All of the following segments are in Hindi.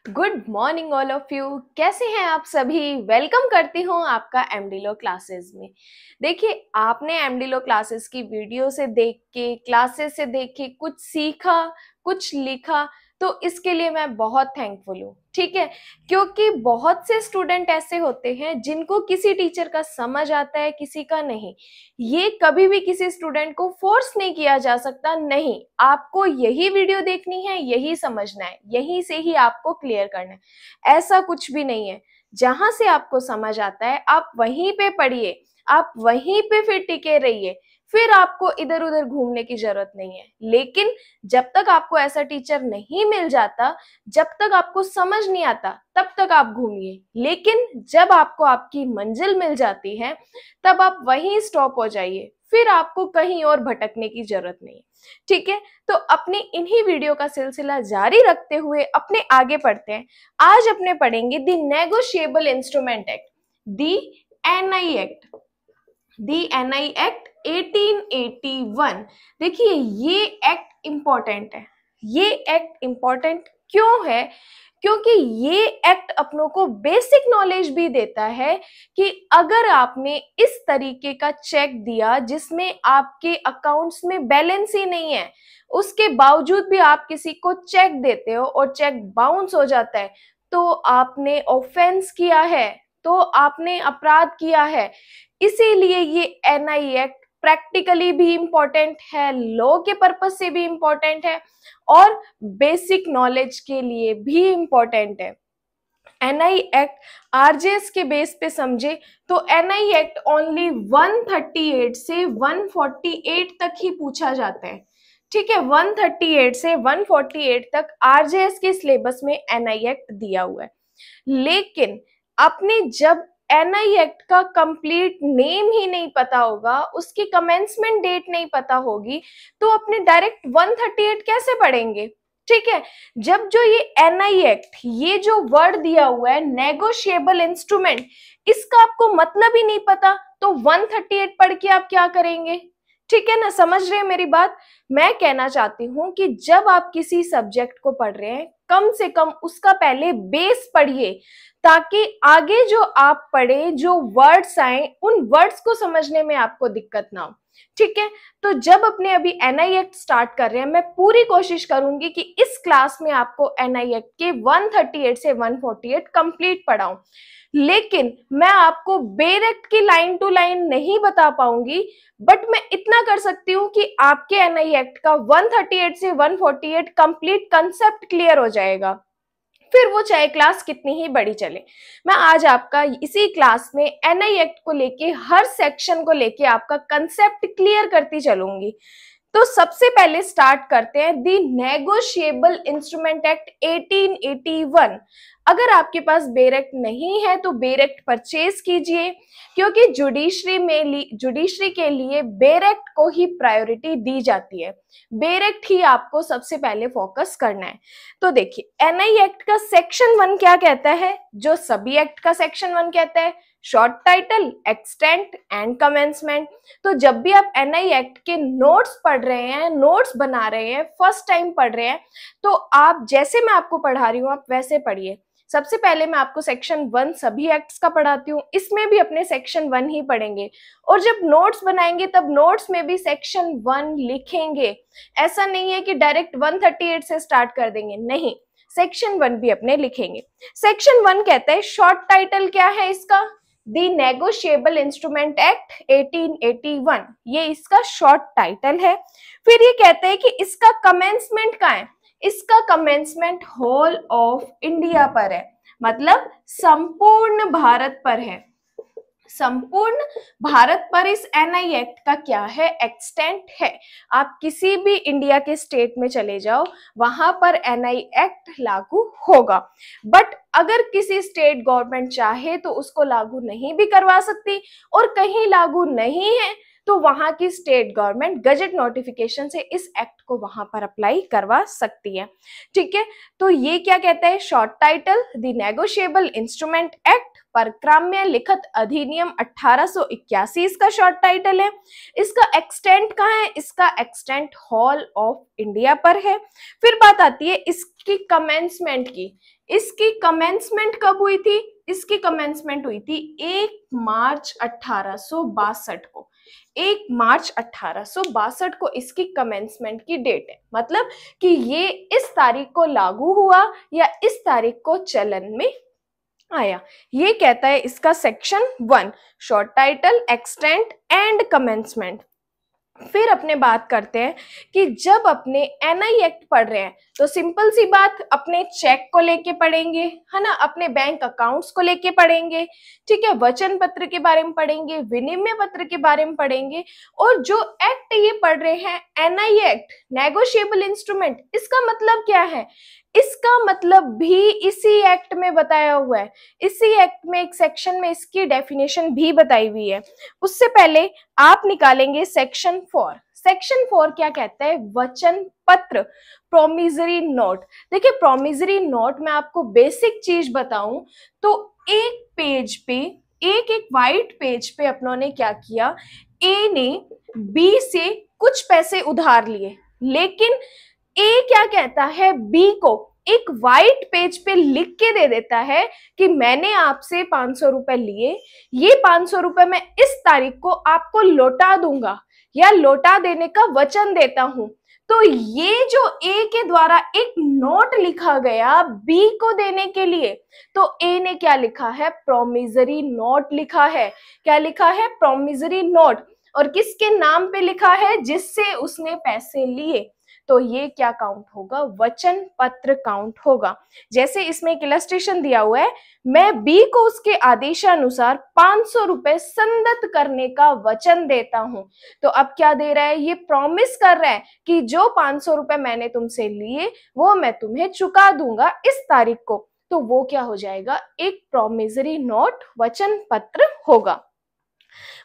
Good morning all of you. कैसे हैं आप सभी? वेलकम करती हूँ आपका एमडी लो क्लासेस में। देखिए, आपने एमडी लो क्लासेस की वीडियो से देख के, क्लासेस से देख के कुछ सीखा, कुछ लिखा, तो इसके लिए मैं बहुत थैंकफुल हूँ। ठीक है, क्योंकि बहुत से स्टूडेंट ऐसे होते हैं जिनको किसी टीचर का समझ आता है, किसी का नहीं। ये कभी भी किसी स्टूडेंट को फोर्स नहीं किया जा सकता। नहीं, आपको यही वीडियो देखनी है, यही समझना है, यहीं से ही आपको क्लियर करना है। ऐसा कुछ भी नहीं है। जहां से आपको समझ आता है आप वहीं पे पढ़िए, आप वहीं पे फिर टिके रहिए, फिर आपको इधर उधर घूमने की जरूरत नहीं है। लेकिन जब तक आपको ऐसा टीचर नहीं मिल जाता, जब तक आपको समझ नहीं आता, तब तक आप घूमिए। लेकिन जब आपको आपकी मंजिल मिल जाती है, तब आप वहीं स्टॉप हो जाइए, फिर आपको कहीं और भटकने की जरूरत नहीं है। ठीक है, तो अपने इन्हीं वीडियो का सिलसिला जारी रखते हुए अपने आगे पढ़ते हैं। आज अपने पढ़ेंगे the negotiable instrument act, the NI act, the NI act 1881। देखिए, ये एक्ट इंपॉर्टेंट है। ये एक्ट इंपॉर्टेंट क्यों है? क्योंकि ये एक्ट अपनों को बेसिक नॉलेज भी देता है कि अगर आपने इस तरीके का चेक दिया जिसमें आपके अकाउंट्स में बैलेंस ही नहीं है, उसके बावजूद भी आप किसी को चेक देते हो और चेक बाउंस हो जाता है, तो आपने ऑफेंस किया है, तो आपने अपराध किया है। इसीलिए ये एनआई एक्ट प्रैक्टिकली भी इंपॉर्टेंट है, लॉ के पर्पस से भी इंपॉर्टेंट है और बेसिक नॉलेज के लिए भी इंपॉर्टेंट है। एनआई एक्ट आरजेएस के बेस पे समझे तो एनआई एक्ट ओनली 138 से 148 तक ही पूछा जाता है। ठीक है, 138 से 148 तक आरजेएस के सिलेबस में एनआई एक्ट दिया हुआ है। लेकिन आपने जब एनआई एक्ट का कंप्लीट नेम ही नहीं पता होगा, उसकी कमेंसमेंट डेट नहीं पता होगी, तो अपने डायरेक्ट 138 कैसे पढ़ेंगे? ठीक है, जब जो ये एनआई एक्ट, ये जो वर्ड दिया हुआ है नेगोशिएबल इंस्ट्रूमेंट, इसका आपको मतलब ही नहीं पता, तो 138 पढ़ के आप क्या करेंगे? ठीक है ना, समझ रहे हैं मेरी बात? मैं कहना चाहती हूं कि जब आप किसी सब्जेक्ट को पढ़ रहे हैं, कम से कम उसका पहले बेस पढ़िए, ताकि आगे जो आप पढ़े, जो वर्ड्स आए, उन वर्ड्स को समझने में आपको दिक्कत ना हो। ठीक है, तो जब अपने अभी एनआई एक्ट स्टार्ट कर रहे हैं, मैं पूरी कोशिश करूंगी कि इस क्लास में आपको एनआई एक्ट के 138 से 148 कंप्लीट पढ़ाऊं। लेकिन मैं आपको बेर एक्ट की लाइन टू लाइन नहीं बता पाऊंगी, बट मैं इतना कर सकती हूँ कि आपके एनआई एक्ट का 138 से 148 कंप्लीट कंसेप्ट क्लियर हो जाएगा, फिर वो चाहे क्लास कितनी ही बड़ी चले। मैं आज आपका इसी क्लास में एनआई एक्ट को लेके, हर सेक्शन को लेके आपका कंसेप्ट क्लियर करती चलूंगी। तो सबसे पहले स्टार्ट करते हैं दी नेगोशिएबल इंस्ट्रूमेंट एक्ट 1881। अगर आपके पास बेर एक्ट नहीं है तो बेर एक्ट परचेज कीजिए, क्योंकि जुडिशरी के लिए बेर एक्ट को ही प्रायोरिटी दी जाती है। बेर एक्ट ही आपको सबसे पहले फोकस करना है। तो देखिए, एनआई एक्ट का सेक्शन 1 क्या कहता है, जो सभी एक्ट का सेक्शन 1 कहता है, short title, extent and commencement. तो जब भी आप एनआई एक्ट के नोट्स पढ़ रहे हैं, नोट्स बना रहे हैं, फर्स्ट टाइम पढ़ रहे हैं, तो आप जैसे मैं आपको पढ़ा रही हूँ आप वैसे पढ़िए। सबसे पहले मैं आपको सेक्शन 1 सभी एक्ट्स का पढ़ाती हूँ, इसमें भी अपने सेक्शन 1 ही पढ़ेंगे, और जब नोट्स बनाएंगे तब नोट्स में भी सेक्शन 1 लिखेंगे। ऐसा नहीं है कि डायरेक्ट 138 से स्टार्ट कर देंगे, नहीं, सेक्शन 1 भी अपने लिखेंगे। सेक्शन 1 कहता है, शॉर्ट टाइटल क्या है इसका, दी नेगोशिएबल इंस्ट्रूमेंट एक्ट 1881, ये इसका शॉर्ट टाइटल है। फिर ये कहते हैं कि इसका कमेंसमेंट कहाँ है, इसका कमेंसमेंट होल ऑफ इंडिया पर है, मतलब संपूर्ण भारत पर है। संपूर्ण भारत पर इस एनआई एक्ट का क्या है, एक्सटेंट है। आप किसी भी इंडिया के स्टेट में चले जाओ, वहां पर एनआई एक्ट लागू होगा। बट अगर किसी स्टेट गवर्नमेंट चाहे तो उसको लागू नहीं भी करवा सकती, और कहीं लागू नहीं है तो वहां की स्टेट गवर्नमेंट गजेट नोटिफिकेशन से इस एक्ट को वहां पर अप्लाई करवा सकती है। ठीक है, तो ये क्या कहता है, short title the negotiable instrument act परक्राम्य लिखित अधिनियम 1881 इसका शॉर्ट टाइटल है। इसका एक्सटेंट कहाँ है? इसका एक्सटेंट हॉल ऑफ इंडिया पर है। फिर बात आती है इसकी कमेंसमेंट की। इसकी कमेंसमेंट कब हुई थी? इसकी कमेंसमेंट हुई थी 1 मार्च 1862 को। 1 मार्च 1862 को इसकी कमेंसमेंट की डेट है। मतलब कि ये इस तारीख को लागू हुआ या इस तारीख को चलन में आया। ये कहता है इसका section 1, short title, extent and commencement. फिर अपने बात करते हैं कि जब अपने एनआई एक्ट पढ़ रहे हैं तो सिंपल सी बात, अपने चेक को लेके पढ़ेंगे, है ना, अपने बैंक अकाउंट्स को लेके पढ़ेंगे, ठीक है, वचन पत्र के बारे में पढ़ेंगे, विनिमय पत्र के बारे में पढ़ेंगे। और जो एक्ट ये पढ़ रहे हैं एनआई एक्ट, नेगोशिएबल इंस्ट्रूमेंट, इसका मतलब क्या है? इसका मतलब भी इसी एक्ट में बताया हुआ है। इसी एक्ट में एक सेक्शन में इसकी डेफिनेशन भी बताई हुई है। उससे पहले आप निकालेंगे सेक्शन 4। सेक्शन 4 क्या कहता है? वचन पत्र, प्रोमिसरी नोट। देखिए प्रोमिसरी नोट में आपको बेसिक चीज बताऊं तो एक पेज पे, एक व्हाइट पेज पे अपनों ने क्या किया, ए ने बी से कुछ पैसे उधार लिए, लेकिन ए क्या कहता है, बी को एक व्हाइट पेज पे लिख के दे देता है कि मैंने आपसे 500 रुपए लिए, ये 500 रुपए मैं इस तारीख को आपको लौटा दूंगा या लौटा देने का वचन देता हूं। तो ये जो ए के द्वारा एक नोट लिखा गया बी को देने के लिए, तो ए ने क्या लिखा है? प्रोमिसरी नोट लिखा है। क्या लिखा है? Promissory note. और किसके नाम पे लिखा है? जिससे उसने पैसे लिए। तो ये क्या काउंट होगा? वचन पत्र काउंट होगा। जैसे इसमें एक इलस्ट्रेशन दिया हुआ है, मैं बी को उसके आदेशानुसार 500 रुपए संदत करने का वचन देता हूं। तो अब क्या दे रहा है? ये प्रॉमिस कर रहा है कि जो 500 रुपए मैंने तुमसे लिए वो मैं तुम्हें चुका दूंगा इस तारीख को। तो वो क्या हो जाएगा? एक प्रोमिसरी नोट, वचन पत्र होगा।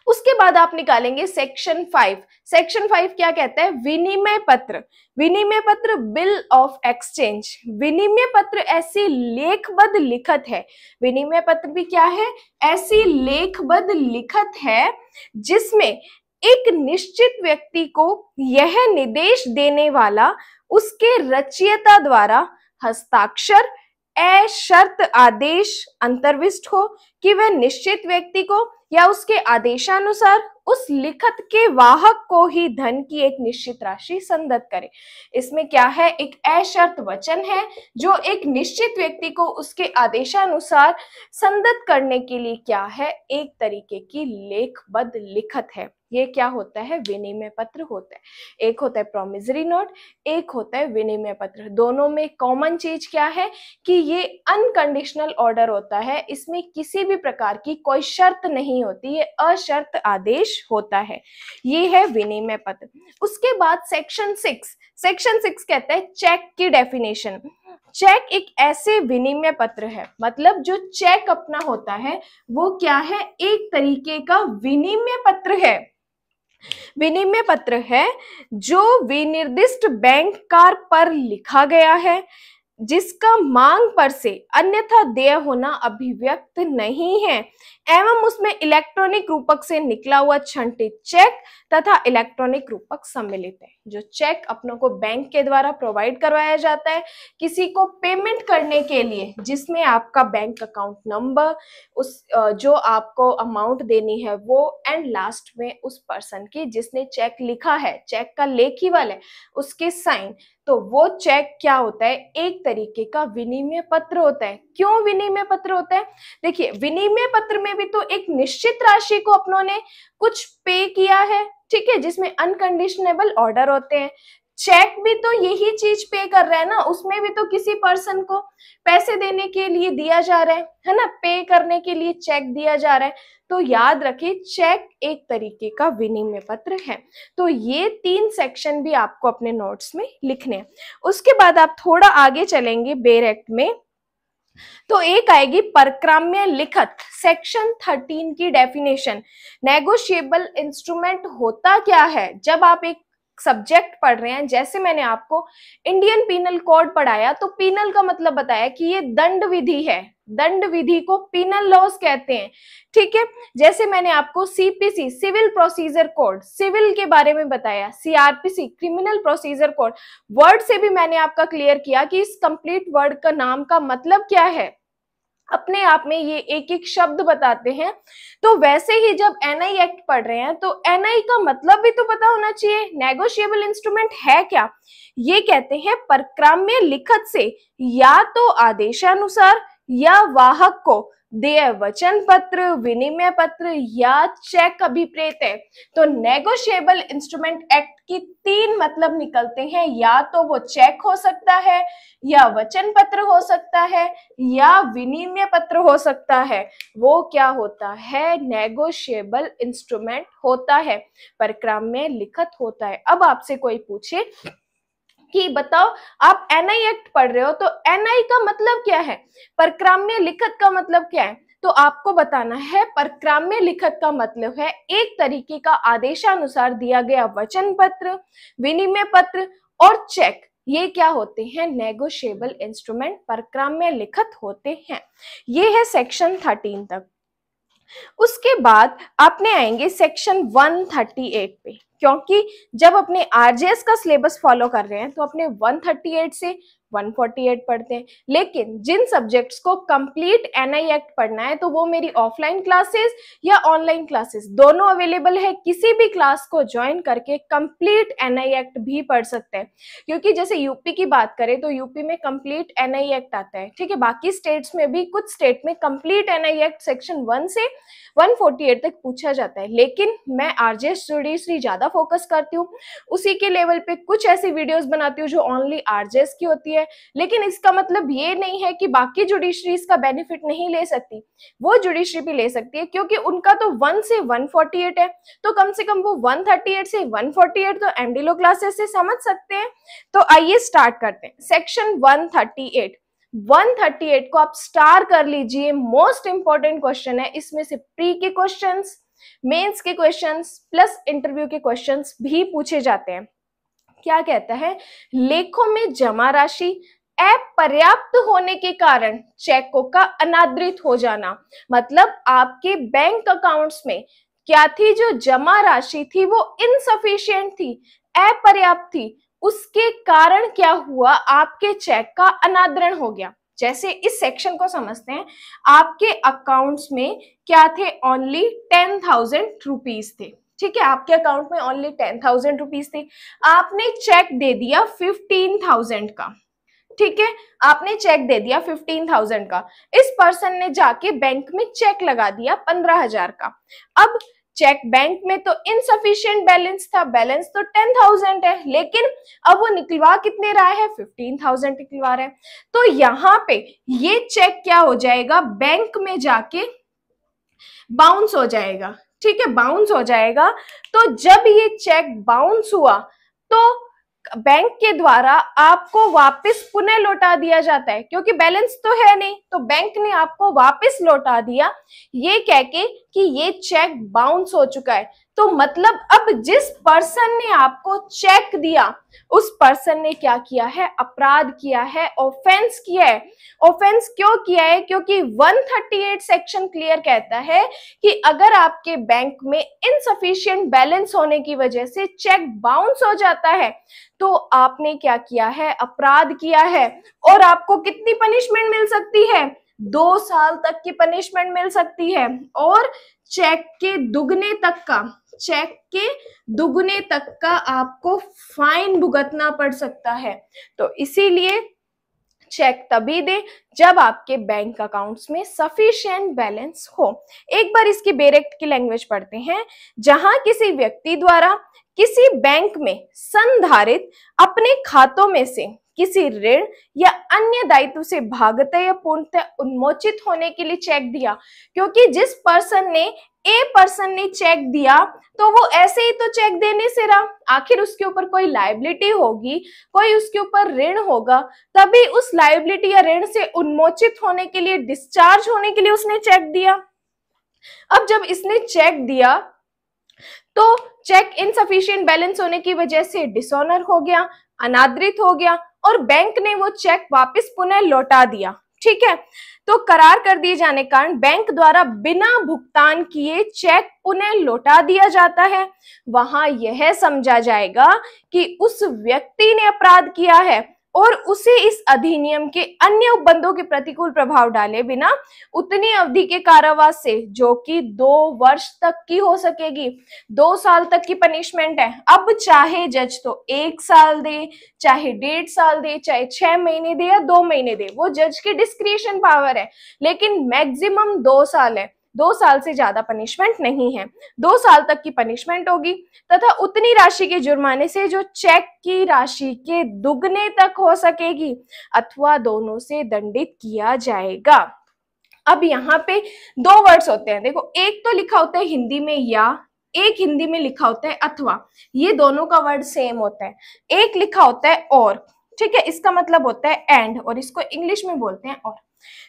उसके बाद आप निकालेंगे सेक्शन 5। सेक्शन 5 क्या कहता है? विनिमय पत्र। विनिमय पत्र, बिल ऑफ एक्सचेंज। विनिमय पत्र ऐसी लेखबद्ध लिखत है। विनिमय पत्र भी क्या है? ऐसी लेखबद्ध लिखत है जिसमें एक निश्चित व्यक्ति को यह निर्देश देने वाला उसके रचयिता द्वारा हस्ताक्षर अशर्त आदेश अंतर्विष्ट हो कि वह निश्चित व्यक्ति को या उसके आदेशानुसार उस लिखत के वाहक को ही धन की एक निश्चित राशि संदत करे। इसमें क्या है? एक अशर्त वचन है जो एक निश्चित व्यक्ति को उसके आदेशानुसार संदत करने के लिए क्या है? एक तरीके की लेखबद्ध लिखत है। ये क्या होता है? विनिमय पत्र होता है। एक होता है प्रोमिसरी नोट, एक होता है विनिमय पत्र। दोनों में कॉमन चीज क्या है कि ये अनकंडीशनल ऑर्डर होता है। इसमें किसी भी प्रकार की कोई शर्त नहीं होती, ये अशर्त आदेश होता है। ये है विनिमय पत्र। उसके बाद सेक्शन 6। सेक्शन 6 कहता है चेक की डेफिनेशन। चेक एक ऐसे विनिमय पत्र है, मतलब जो चेक अपना होता है वो क्या है? एक तरीके का विनिमय पत्र है। विनिमय पत्र है जो विनिर्दिष्ट बैंक कार पर लिखा गया है, जिसका मांग पर से अन्यथा देय होना अभिव्यक्त नहीं है, एवं उसमें इलेक्ट्रॉनिक रूपक से निकला हुआ छंटित चेक तथा इलेक्ट्रॉनिक रूपक सम्मिलित है। जो चेक अपनों को बैंक के द्वारा प्रोवाइड करवाया जाता है किसी को पेमेंट करने के लिए, जिसमें आपका बैंक अकाउंट नंबर, उस जो आपको अमाउंट देनी है वो, एंड लास्ट में उस पर्सन की जिसने चेक लिखा है, चेक का लेखी वाला है, उसके साइन। तो वो चेक क्या होता है? एक तरीके का विनिमय पत्र होता है। क्यों विनिमय पत्र होता है? देखिए विनिमय पत्र में भी तो एक निश्चित राशि को अपनों ने कुछ पे किया है, ठीक है, जिसमें अनकंडीशनेबल ऑर्डर होते हैं। चेक भी तो यही चीज पे कर रहा है ना, उसमें भी तो किसी पर्सन को पैसे देने के लिए दिया जा रहा है ना, पे करने के लिए चेक दिया जा रहा है। तो याद रखिए चेक एक तरीके का विनिमय पत्र है। तो ये 3 सेक्शन भी आपको अपने नोट्स में लिखने हैं। उसके बाद आप थोड़ा आगे चलेंगे बेर एक्ट में, तो एक आएगी परक्राम्य लिखत। सेक्शन 13 की डेफिनेशन। नेगोशिएबल इंस्ट्रूमेंट होता क्या है? जब आप एक सब्जेक्ट पढ़ रहे हैं, जैसे मैंने आपको इंडियन पीनल कोड पढ़ाया तो पीनल का मतलब बताया कि ये दंड विधि है दंड विधि को पीनल लॉज कहते हैं। ठीक है, जैसे मैंने आपको CPC civil procedure code civil के बारे में बताया, CrPC criminal procedure code, word से भी मैंने आपका क्लियर किया कि इस कंप्लीट वर्ड का नाम का मतलब क्या है, अपने आप में ये एक एक शब्द बताते हैं। तो वैसे ही जब एनआई एक्ट पढ़ रहे हैं तो एनआई का मतलब भी तो पता होना चाहिए। नेगोशिएबल इंस्ट्रूमेंट है क्या? ये कहते हैं परक्राम्य लिखत से या तो आदेशानुसार या वाहक को देय वचन पत्र, विनिमय पत्र या चेक अभिप्रेत है। तो नेगोशिएबल इंस्ट्रूमेंट एक्ट की 3 मतलब निकलते हैं, या तो वो चेक हो सकता है, या वचन पत्र हो सकता है, या विनिमय पत्र हो सकता है। वो क्या होता है? नेगोशिएबल इंस्ट्रूमेंट होता है, परक्राम्य लिखत होता है। अब आपसे कोई पूछे कि बताओ आप एनआई एक्ट पढ़ रहे हो तो एनआई का मतलब क्या है, परक्राम्य लिखत का मतलब क्या है? तो आपको बताना है परक्राम्य लिखत का मतलब है एक तरीके का आदेशानुसार दिया गया वचन पत्र, विनिमय पत्र और चेक। ये क्या होते हैं? नेगोशिएबल इंस्ट्रूमेंट, परक्राम्य लिखत होते हैं। ये है सेक्शन 13 तक। उसके बाद आपने आएंगे सेक्शन 138 पे, क्योंकि जब अपने आरजेएस का सिलेबस फॉलो कर रहे हैं तो अपने 138 से 148 पढ़ते हैं। लेकिन जिन सब्जेक्ट्स को कंप्लीट एनआई एक्ट पढ़ना है तो वो मेरी ऑफलाइन क्लासेस या ऑनलाइन क्लासेस दोनों अवेलेबल है। किसी भी क्लास को ज्वाइन करके कंप्लीट एनआई एक्ट भी पढ़ सकते हैं, क्योंकि जैसे यूपी की बात करें तो यूपी में कंप्लीट एनआई एक्ट आता है। ठीक है, बाकी स्टेट्स में भी कुछ स्टेट में कंप्लीट एनआई एक्ट सेक्शन 1 से 148 तक पूछा जाता है। लेकिन मैं आरजेएस जुडिशरी ज्यादा फोकस करती हूँ, उसी के लेवल पे कुछ ऐसी वीडियोस बनाती हूँ जो ओनली आरजेएस की होती है। लेकिन इसका मतलब ये नहीं है कि बाकी जुडिशरीज का बेनिफिट नहीं ले सकती, वो जुडिशरी भी ले सकती है, क्योंकि उनका तो 1 से 148 है। तो कम से कम वो 138 से 148 तो एमडीलो क्लासेस से समझ सकते हैं। तो आइए स्टार्ट करते हैं। सेक्शन 138 को आप स्टार कर लीजिए। मोस्ट इंपॉर्टेंट क्वेश्चन है, इसमें से प्री के क्वेश्चंस, मेंस के क्वेश्चंस प्लस इंटरव्यू के क्वेश्चंस भी पूछे जाते हैं। क्या कहता है? लेखों में जमा राशि अपर्याप्त होने के कारण चेकों का अनादृत हो जाना। मतलब आपके बैंक अकाउंट्स में क्या थी? जो जमा राशि थी वो इनसफिशिएंट थी, अपर्याप्त थी। उसके कारण क्या हुआ? आपके चेक का अनादरण हो गया। जैसे इस सेक्शन को समझते हैं। आपके अकाउंट्स में क्या थे? ओनली 10,000 रुपीज थे। ठीक है, आपके अकाउंट में ओनली 10,000 रुपीज थे। आपने चेक दे दिया 15,000 का। ठीक है, आपने चेक दे दिया 15,000 का। इस पर्सन ने जाके बैंक में चेक लगा दिया 15,000 का। अब चेक बैंक में तो इनसफिशिएंट बैलेंस था, बैलेंस तो 10,000 है, लेकिन अब वो निकलवा कितने रहा है? 15,000 निकलवा रहा है। तो यहाँ पे ये चेक क्या हो जाएगा? बैंक में जाके बाउंस हो जाएगा। ठीक है, बाउंस हो जाएगा। तो जब ये चेक बाउंस हुआ तो बैंक के द्वारा आपको वापस पुनः लौटा दिया जाता है, क्योंकि बैलेंस तो है नहीं, तो बैंक ने आपको वापस लौटा दिया ये कह के कि ये चेक बाउंस हो चुका है। तो मतलब अब जिस पर्सन ने आपको चेक दिया उस पर्सन ने क्या किया है? अपराध किया है, ऑफेंस किया है। ऑफेंस क्यों किया है? क्योंकि 138 सेक्शन क्लियर कहता है कि अगर आपके बैंक में इनसफिशिएंट बैलेंस होने की वजह से चेक बाउंस हो जाता है तो आपने क्या किया है? अपराध किया है। और आपको कितनी पनिशमेंट मिल सकती है? 2 साल तक की पनिशमेंट मिल सकती है, और चेक के दुगने तक का आपको फाइन भुगतना पड़ सकता है। तो इसीलिए चेक तभी दे जब आपके बैंक अकाउंट्स में सफिशिएंट बैलेंस हो। एक बार इसकी बेरेक्ट की लैंग्वेज पढ़ते हैं। जहां किसी व्यक्ति द्वारा किसी बैंक में संधारित अपने खातों में से किसी ऋण या अन्य दायित्व से भागते या पूर्णतः उन्मोचित होने के लिए चेक दिया, क्योंकि जिस पर्सन ने चेक दिया तो वो ऐसे ही तो चेक देने से रहा, आखिर उसके ऊपर कोई लायबिलिटी होगी, कोई उसके ऊपर ऋण होगा, तभी उस लायबिलिटी या ऋण से उन्मोचित होने के लिए, डिस्चार्ज होने के लिए उसने चेक दिया। अब जब इसने चेक दिया तो चेक इनसफिशिएंट बैलेंस होने की वजह से डिसऑनर हो गया, अनादृत हो गया, और बैंक ने वो चेक वापस पुनः लौटा दिया। ठीक है। तो करार कर दिए जाने के कारण बैंक द्वारा बिना भुगतान किए चेक पुनः लौटा दिया जाता है। वहां यह समझा जाएगा कि उस व्यक्ति ने अपराध किया है और उसे इस अधिनियम के अन्य उपबंधों के प्रतिकूल प्रभाव डाले बिना उतनी अवधि के कारावास से, जो कि 2 वर्ष तक की हो सकेगी, 2 साल तक की पनिशमेंट है। अब चाहे जज तो 1 साल दे, चाहे 1.5 साल दे, चाहे 6 महीने दे या 2 महीने दे, वो जज की डिस्क्रिशन पावर है, लेकिन मैक्सिमम 2 साल है। 2 साल से ज्यादा पनिशमेंट नहीं है, 2 साल तक की पनिशमेंट होगी तथा उतनी राशि के जुर्माने से जो चेक की राशि के दुगने तक हो सकेगी अथवा दोनों से दंडित किया जाएगा। अब यहाँ पे 2 वर्ड्स होते हैं, देखो एक तो लिखा होता है हिंदी में या, एक हिंदी में लिखा होता है अथवा, ये दोनों का वर्ड सेम होता है। एक लिखा होता है और, ठीक है, इसका मतलब होता है एंड, और इसको इंग्लिश में बोलते हैं और,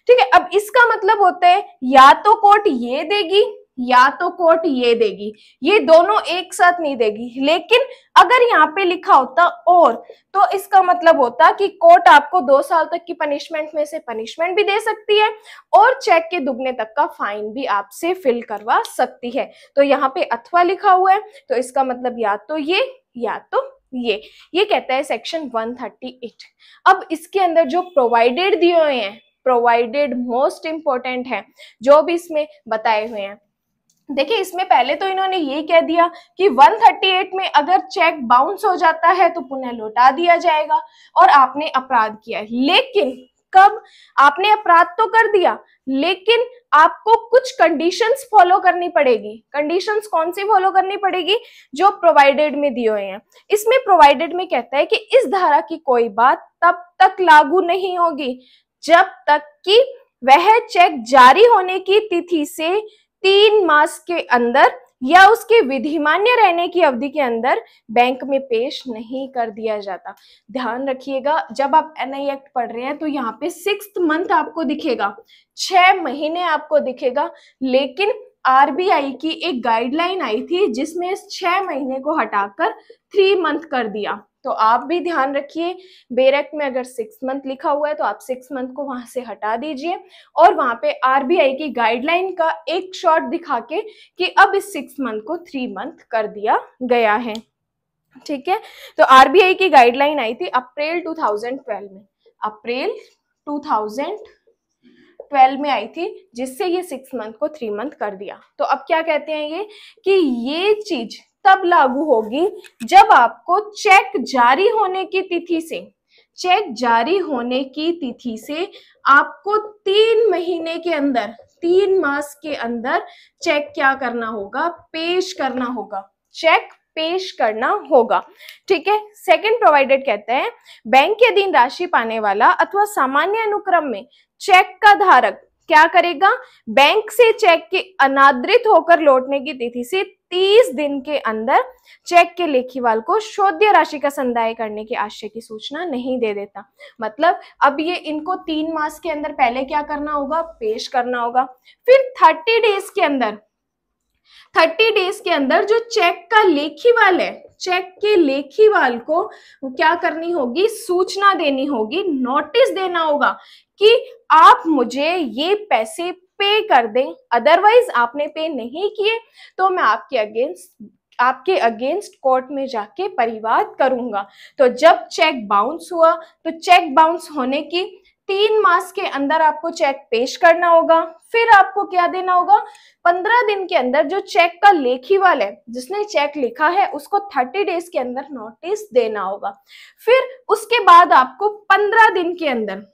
ठीक है। अब इसका मतलब होता है या तो कोर्ट ये देगी या तो कोर्ट ये देगी, ये दोनों एक साथ नहीं देगी। लेकिन अगर यहाँ पे लिखा होता और, तो इसका मतलब होता कि कोर्ट आपको 2 साल तक की पनिशमेंट में से पनिशमेंट भी दे सकती है और चेक के दुगने तक का फाइन भी आपसे फिल करवा सकती है। तो यहाँ पे अथवा लिखा हुआ है, तो इसका मतलब या तो ये या तो ये कहता है सेक्शन 138। अब इसके अंदर जो प्रोवाइडेड दिए हुए हैं, प्रोवाइडेड मोस्ट इंपॉर्टेंट है जो भी इसमें बताए हुए हैं। देखिए इसमें पहले तो इन्होंने ये कह दिया कि 138 में अगर चेक बाउंस हो जाता है तो पुनः लौटा दिया जाएगा और आपने अपराध किया है। लेकिन कब आपने अपराध तो कर दिया, लेकिन आपको कुछ कंडीशंस फॉलो करनी पड़ेगी। कंडीशंस कौन सी फॉलो करनी पड़ेगी? जो प्रोवाइडेड में दिए हुए हैं। इसमें प्रोवाइडेड में कहता है कि इस धारा की कोई बात तब तक लागू नहीं होगी जब तक कि वह चेक जारी होने की तिथि से 3 मास के अंदर या उसके विधिमान्य रहने की अवधि के अंदर बैंक में पेश नहीं कर दिया जाता। ध्यान रखिएगा, जब आप एनआई एक्ट पढ़ रहे हैं तो यहाँ पे 6th मंथ आपको दिखेगा, 6 महीने आपको दिखेगा, लेकिन आरबीआई की एक गाइडलाइन आई थी जिसमें इस 6 महीने को हटाकर 3 मंथ कर दिया। तो आप भी ध्यान रखिए, बेरेक्ट में अगर 6 मंथ लिखा हुआ है तो आप 6 मंथ को वहां से हटा दीजिए और वहां पे आरबीआई की गाइडलाइन का एक शॉट दिखा के कि अब इस 6 मंथ को 3 मंथ कर दिया गया है। ठीक है, तो आरबीआई की गाइडलाइन आई थी अप्रैल 2012 में, अप्रैल 2012 में आई थी, जिससे ये 6 मंथ को 3 मंथ कर दिया। तो अब क्या कहते हैं ये कि ये चीज तब लागू होगी जब आपको चेक जारी होने की तिथि से, चेक जारी होने की तिथि से आपको 3 महीने के अंदर, 3 मास के अंदर चेक क्या करना होगा? पेश करना होगा, चेक पेश करना होगा। ठीक है। सेकंड प्रोवाइडेड कहते हैं बैंक के अधीन राशि पाने वाला अथवा सामान्य अनुक्रम में चेक का धारक क्या करेगा? बैंक से चेक के अनादृत होकर लौटने की तिथि से 30 दिन के अंदर चेक के लेखीवाल को शोध्य राशि का संदाय करने के आशय की सूचना नहीं दे देता। मतलब अब ये इनको 3 मास के अंदर पहले क्या करना होगा? पेश करना होगा। फिर 30 डेज के अंदर, 30 डेज के अंदर जो चेक का लेखीवाल है, चेक के लेखीवाल को क्या करनी होगी? सूचना देनी होगी, नोटिस देना होगा कि आप मुझे ये पैसे पे कर दें, अदरवाइज आपने पे नहीं किए तो मैं आपके अगेंस्ट कोर्ट में जाके परिवाद करूंगा। तो जब चेक बाउंस हुआ तो चेक बाउंस होने की 3 मास के अंदर आपको चेक पेश करना होगा। फिर आपको क्या देना होगा? 15 दिन के अंदर जो चेक का लेखीवाल है, जिसने चेक लिखा है, उसको 30 डेज के अंदर नोटिस देना होगा। फिर उसके बाद आपको 15 दिन के अंदर,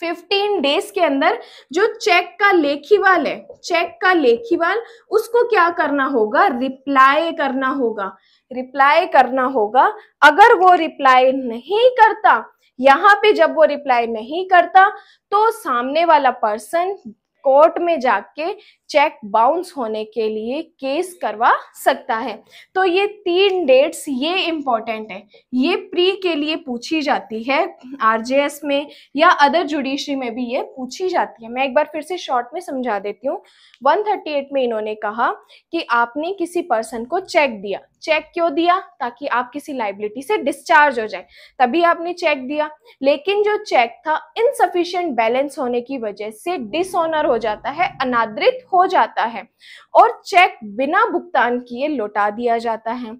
15 डेज के अंदर जो चेक का लेखीवाल है, चेक का लेखीवाल, उसको क्या करना होगा? रिप्लाई करना होगा, रिप्लाई करना होगा। अगर वो रिप्लाई नहीं करता, यहाँ पे जब वो रिप्लाई नहीं करता तो सामने वाला पर्सन कोर्ट में जाके चेक बाउंस होने के लिए केस करवा सकता है। तो ये 3 डेट्स ये इंपॉर्टेंट है, ये प्री के लिए पूछी जाती है आरजेएस में या अदर जुडिशरी में भी ये पूछी जाती है। मैं एक बार फिर से शॉर्ट में समझा देती हूँ। 138 में इन्होंने कहा कि आपने किसी पर्सन को चेक दिया, चेक क्यों दिया? ताकि आप किसी लाइबिलिटी से डिस्चार्ज हो जाए, तभी आपने चेक दिया। लेकिन जो चेक था इनसफिशिएंट बैलेंस होने की वजह से डिसऑनर हो जाता है, अनादृत हो जाता है और चेक बिना भुगतान किए लौटा दिया जाता है।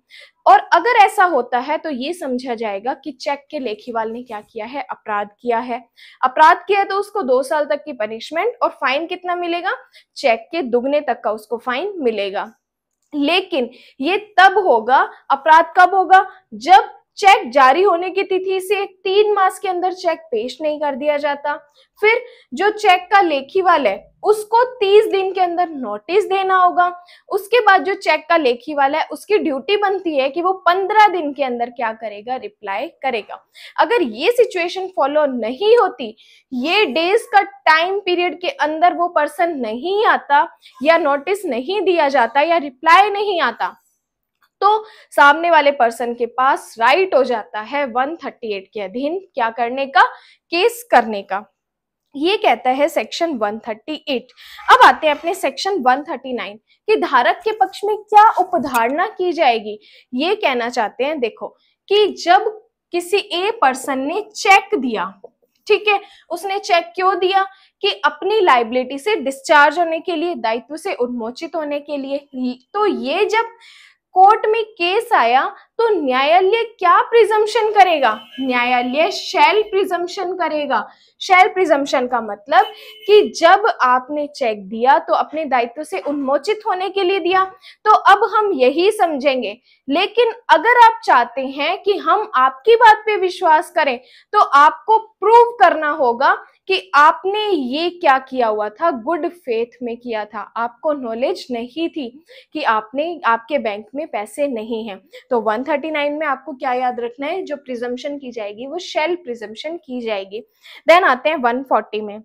और अगर ऐसा होता है तो ये समझा जाएगा कि चेक के लेखीवाल ने क्या किया है? अपराध किया है। अपराध किया है तो उसको 2 साल तक की पनिशमेंट और फाइन कितना मिलेगा? चेक के दुगने तक का उसको फाइन मिलेगा। लेकिन ये तब होगा, अपराध कब होगा? जब चेक जारी होने की तिथि से 3 मास के अंदर चेक पेश नहीं कर दिया जाता। फिर जो चेक का लेखीवाल है उसको 30 दिन के अंदर नोटिस देना होगा। उसके बाद जो चेक का लेखीवाल है उसकी ड्यूटी बनती है कि वो 15 दिन के अंदर क्या करेगा? रिप्लाई करेगा। अगर ये सिचुएशन फॉलो नहीं होती, ये डेज का टाइम पीरियड के अंदर वो पर्सन नहीं आता या नोटिस नहीं दिया जाता या रिप्लाई नहीं आता, तो सामने वाले पर्सन के पास राइट हो जाता है 138 के अधीन क्या करने का? केस करने का। ये कहता है सेक्शन 138। अब आते हैं अपने सेक्शन 139 कि धारक के पक्ष में क्या उपधारणा की जाएगी। ये कहना चाहते हैं, देखो कि जब किसी ए पर्सन ने चेक दिया, ठीक है, उसने चेक क्यों दिया? कि अपनी लाइबिलिटी से डिस्चार्ज होने के लिए, दायित्व से उन्मोचित होने के लिए। तो ये जब कोर्ट में केस आया तो न्यायालय क्या प्रिजम्पशन करेगा? न्यायालय शैल प्रिजम्पशन करेगा। शैल प्रिजम्पशन का मतलब कि जब आपने चेक दिया तो अपने दायित्व से उन्मोचित होने के लिए दिया, तो अब हम यही समझेंगे। लेकिन अगर आप चाहते हैं कि हम आपकी बात पे विश्वास करें तो आपको प्रूव करना होगा कि आपने ये क्या किया हुआ था, गुड फेथ में किया था, आपको नॉलेज नहीं थी कि आपके बैंक में पैसे नहीं हैं। तो 139 में आपको क्या याद रखना है? जो प्रिजम्पशन की जाएगी वो शैल प्रिजम्पशन की जाएगी। देन आते हैं 140 में।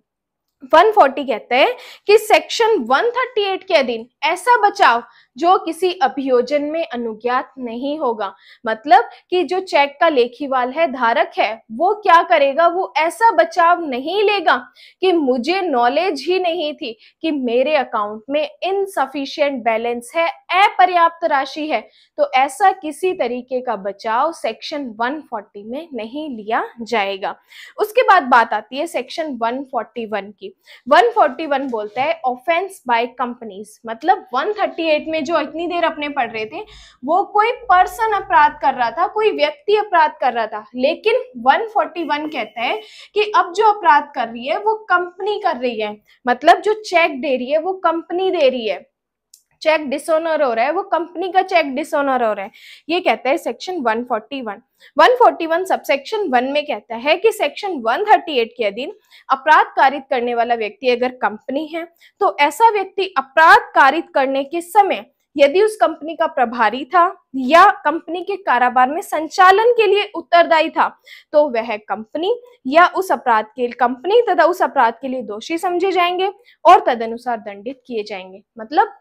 140 कहते हैं कि सेक्शन 138 के अधीन ऐसा बचाव जो किसी अभियोजन में अनुज्ञात नहीं होगा। मतलब कि जो चेक का लेखीवाल है, धारक है, वो क्या करेगा? वो ऐसा बचाव नहीं लेगा कि मुझे नॉलेज ही नहीं थी कि मेरे अकाउंट में इनसफिशिएंट बैलेंस है, अपर्याप्त राशि है। तो ऐसा किसी तरीके का बचाव सेक्शन 140 में नहीं लिया जाएगा। उसके बाद बात आती है सेक्शन 141 की। 141 बोलता है ऑफेंस बाय कंपनीज। मतलब 138 में जो इतनी देर अपने पढ़ रहे थे वो कोई पर्सन अपराध कर रहा था, कोई व्यक्ति अपराध कर रहा था, लेकिन 141 कहता है कि अब जो अपराध कर रही है वो कंपनी कर रही है। मतलब जो चेक दे रही है वो कंपनी दे रही है, चेक डिसऑनर हो रहा है, वो कंपनी का चेक डिसऑनर हो रहा है। ये कहता है सेक्शन 141। 141 सबसेक्शन 1 में कहता है कि सेक्शन 138 के अधीन अपराध कारित करने वाला व्यक्ति अगर कंपनी है तो ऐसा व्यक्ति अपराध कारित करने के समय यदि उस कंपनी का प्रभारी था या कंपनी के कारोबार में संचालन के लिए उत्तरदायी था तो वह कंपनी या उस अपराध के कंपनी तथा उस अपराध के लिए दोषी समझे जाएंगे और तदनुसार दंडित किए जाएंगे। मतलब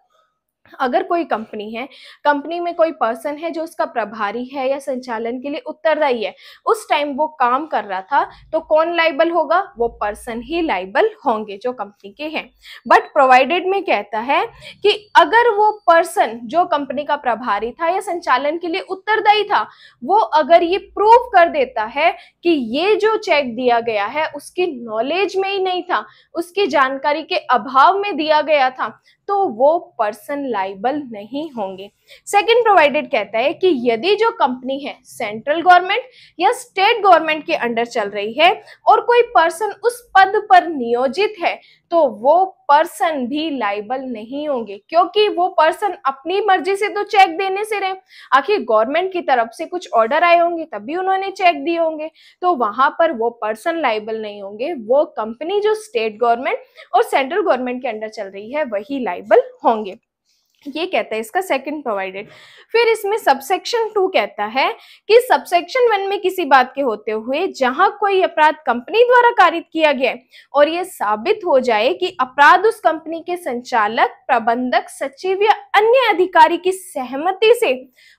अगर कोई कंपनी है, कंपनी में कोई पर्सन है जो उसका प्रभारी है या संचालन के लिए उत्तरदायी है, उस टाइम वो काम कर रहा था, तो कौन लाइबल होगा? वो पर्सन ही लाइबल होंगे जो कंपनी के हैं। बट प्रोवाइडेड में कहता है कि अगर वो पर्सन जो कंपनी का प्रभारी था या संचालन के लिए उत्तरदायी था, वो अगर ये प्रूव कर देता है कि ये जो चेक दिया गया है उसकी नॉलेज में ही नहीं था, उसकी जानकारी के अभाव में दिया गया था, तो वो पर्सन लाइबल नहीं होंगे। सेकंड प्रोवाइडेड कहता है कि यदि जो कंपनी है सेंट्रल गवर्नमेंट या स्टेट गवर्नमेंट के अंडर चल रही है और कोई पर्सन उस पद पर नियोजित है तो वो पर्सन भी लाइबल नहीं होंगे, क्योंकि वो पर्सन अपनी मर्जी से तो चेक देने से रहे। आखिर गवर्नमेंट की तरफ से कुछ ऑर्डर आए होंगे तभी उन्होंने चेक दिए होंगे, तो वहां पर वो पर्सन लाइबल नहीं होंगे। वो कंपनी जो स्टेट गवर्नमेंट और सेंट्रल गवर्नमेंट के अंडर चल रही है वही लाइबल होंगे। ये कहता है इसका सेकंड प्रोवाइडेड। फिर इसमें सबसेक्शन 2 कहता है कि सबसेक्शन 1 में किसी बात के होते हुए जहां कोई अपराध कंपनी द्वारा कारित किया गया और ये साबित हो जाए कि अपराध उस कंपनी के संचालक, प्रबंधक, सचिव या अन्य अधिकारी की सहमति से,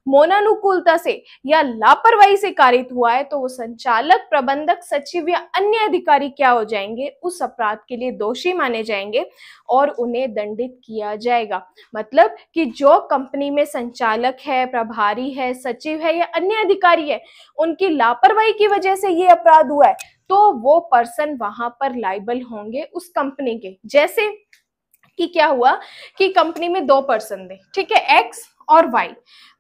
मौनानुकूलता से या लापरवाही से कारित हुआ है, तो वो संचालक, प्रबंधक, सचिव या अन्य अधिकारी क्या हो जाएंगे? उस अपराध के लिए दोषी माने जाएंगे और उन्हें दंडित किया जाएगा। मतलब मतलब कि जो कंपनी में संचालक है, प्रभारी है, सचिव है या अन्य अधिकारी है, उनकी लापरवाही की वजह से ये अपराध हुआ है, तो वो पर्सन वहां पर लाइबल होंगे उस कंपनी के। जैसे कि क्या हुआ कि कंपनी में दो पर्सन थे, ठीक है, एक्स और वाई।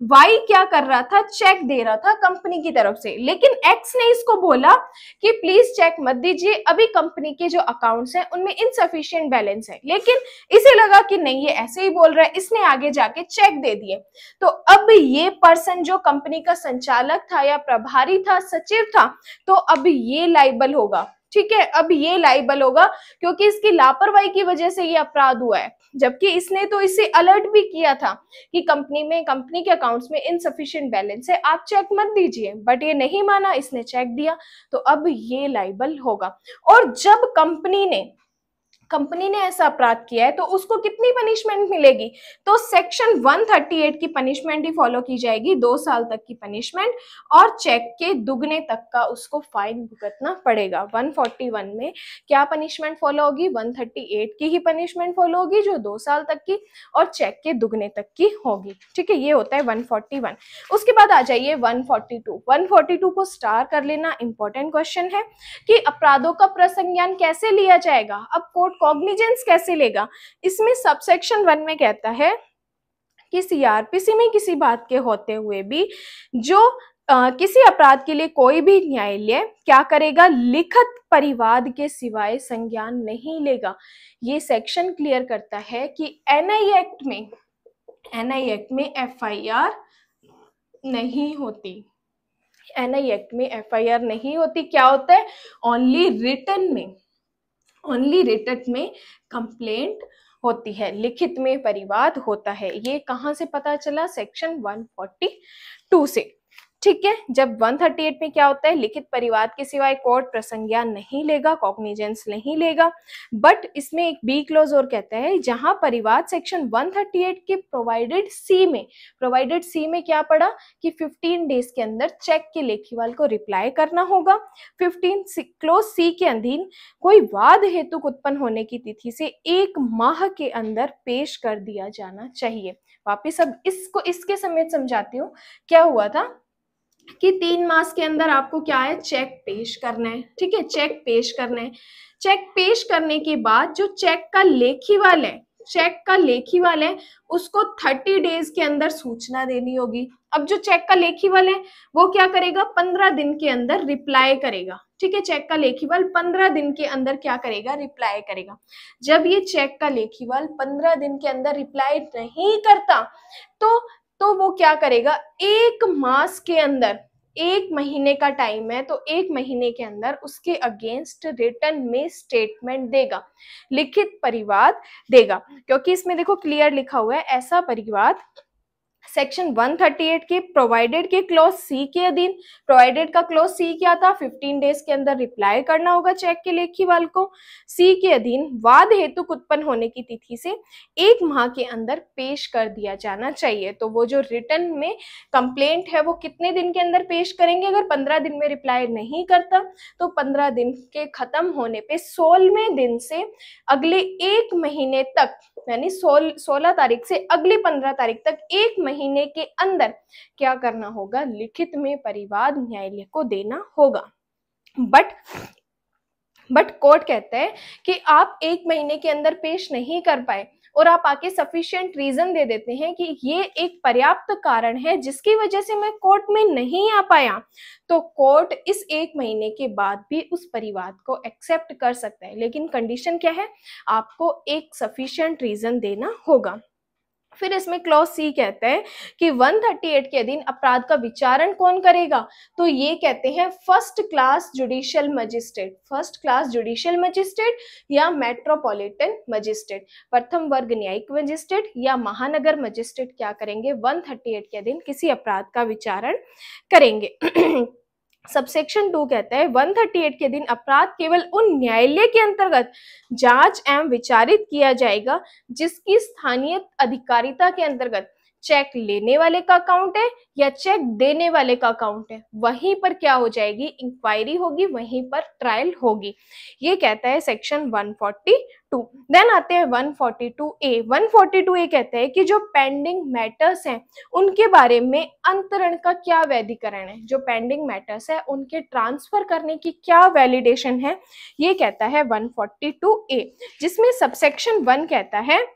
वाई क्या कर रहा था, चेक दे रहा था कंपनी की तरफ से, लेकिन एक्स ने इसको बोला कि प्लीज चेक मत दीजिए, अभी कंपनी के जो अकाउंट्स हैं उनमें इनसफिशिएंट बैलेंस है। लेकिन इसे लगा कि नहीं ये ऐसे ही बोल रहा है, इसने आगे जाके चेक दे दिए। तो अब ये पर्सन जो कंपनी का संचालक था या प्रभारी था, सचिव था, तो अब ये लाइबल होगा, ठीक है, अब ये लाइबल होगा क्योंकि इसकी लापरवाही की वजह से ये अपराध हुआ है। जबकि इसने तो इसे अलर्ट भी किया था कि कंपनी के अकाउंट्स में इनसफिशिएंट बैलेंस है, आप चेक मत दीजिए, बट ये नहीं माना, इसने चेक दिया, तो अब ये लाइबल होगा। और जब कंपनी ने ऐसा अपराध किया है तो उसको कितनी पनिशमेंट मिलेगी, तो सेक्शन 138 की पनिशमेंट ही फॉलो की जाएगी, 2 साल तक की पनिशमेंट और चेक के दुगने तक का उसको फाइन भुगतना पड़ेगा। 141 में क्या पनिशमेंट फॉलो होगी, 138 की ही पनिशमेंट फॉलो होगी जो 2 साल तक की और चेक के दुगने तक की होगी, ठीक है, ये होता है 141। उसके बाद आ जाइए 142। 142 को स्टार कर लेना, इंपॉर्टेंट क्वेश्चन है कि अपराधों का प्रसंज्ञान कैसे लिया जाएगा, अब कोर्ट कॉग्निजेंस कैसे लेगा। इसमें सबसेक्शन 1 में कहता है कि सीआरपीसी में किसी बात के होते हुए भी जो किसी अपराध के लिए कोई भी न्यायालय क्या करेगा, लिखित परिवाद के सिवाय संज्ञान नहीं लेगा। ये सेक्शन क्लियर करता है कि एनआई एक्ट में एफआईआर नहीं होती, एनआई एक्ट में एफआईआर नहीं होती। क्या होता है, ओनली रिटन में कंप्लेंट होती है, लिखित में परिवाद होता है। ये कहां से पता चला, सेक्शन 142 से, ठीक है। जब 138 में क्या होता है, लिखित परिवाद के सिवाय कोर्ट प्रसंज्ञान नहीं लेगा, कॉग्निजेंस नहीं लेगा। बट इसमें एक बी क्लॉज और कहता है, जहां परिवाद सेक्शन 138 के प्रोवाइडेड सी में क्या पड़ा कि 15 डेज के अंदर चेक के लेखीवाल को रिप्लाई करना होगा। 15 क्लॉज सी के अधीन कोई वाद हेतु उत्पन्न होने की तिथि से 1 माह के अंदर पेश कर दिया जाना चाहिए। वापिस अब इसके समेत समझाती हूँ। क्या हुआ था कि 3 मास के अंदर आपको क्या है, चेक पेश करना है, ठीक है, चेक पेश करना है। चेक पेश करने के बाद जो चेक का लेखीवाल है उसको 30 डेज के अंदर सूचना देनी होगी। अब जो चेक का लेखीवाल है वो क्या करेगा, 15 दिन के अंदर रिप्लाई करेगा, ठीक है, चेक का लेखीवाल 15 दिन के अंदर क्या करेगा, रिप्लाई करेगा। जब ये चेक का लेखीवाल 15 दिन के अंदर रिप्लाई नहीं करता तो वो क्या करेगा, 1 मास के अंदर, 1 महीने का टाइम है, तो 1 महीने के अंदर उसके अगेंस्ट रिटन में स्टेटमेंट देगा, लिखित परिवाद देगा। क्योंकि इसमें देखो क्लियर लिखा हुआ है, ऐसा परिवाद सेक्शन 138 के प्रोवाइडेड के क्लॉज सी के अधीन, प्रोवाइडेड का क्लॉज सी क्या था, 15 डेज के अंदर रिप्लाई करना होगा चेक के लेखीवाल को। सी के अधीन वाद हेतु उत्पन्न होने की तिथि से 1 माह के अंदर पेश कर दिया जाना चाहिए। तो वो जो रिटन में कंप्लेंट है वो कितने दिन के अंदर पेश करेंगे, अगर 15 दिन में रिप्लाई नहीं करता तो 15 दिन के खत्म होने पे 16वें दिन से अगले 1 महीने तक, यानी 16 तारीख से अगली 15 तारीख तक 1 महीने के अंदर क्या करना होगा, लिखित में परिवाद न्यायालय को देना होगा। बट कोर्ट कहता है कि आप 1 महीने के अंदर पेश नहीं कर पाए और आप आके सफिशिएंट रीजन दे देते हैं कि ये एक पर्याप्त कारण है जिसकी वजह से मैं कोर्ट में नहीं आ पाया, तो कोर्ट इस 1 महीने के बाद भी उस परिवाद को एक्सेप्ट कर सकता है। लेकिन कंडीशन क्या है, आपको एक सफिशिएंट रीजन देना होगा। फिर इसमें क्लॉज सी कहता है कि 138 के अधीन अपराध का विचारण कौन करेगा, तो ये कहते हैं फर्स्ट क्लास जुडिशियल मजिस्ट्रेट या मेट्रोपॉलिटन मजिस्ट्रेट, प्रथम वर्ग न्यायिक मजिस्ट्रेट या महानगर मजिस्ट्रेट क्या करेंगे, 138 के अधीन किसी अपराध का विचारण करेंगे। सबसेक्शन 2 कहता है 138 के दिन अपराध केवल उन न्यायालय के अंतर्गत जांच एवं विचारित किया जाएगा जिसकी स्थानीय अधिकारिता के अंतर्गत चेक लेने वाले का अकाउंट है या चेक देने वाले का अकाउंट है, वहीं पर क्या हो जाएगी, इंक्वायरी होगी, वहीं पर ट्रायल होगी। ये कहता है सेक्शन 142। टू। देन आते हैं 142A। 142A कहते हैं कि जो पेंडिंग मैटर्स हैं उनके बारे में अंतरण का क्या वैधीकरण है, जो पेंडिंग मैटर्स है उनके ट्रांसफर करने की क्या वैलिडेशन है, ये कहता है 142A, जिसमें सबसेक्शन 1 कहता है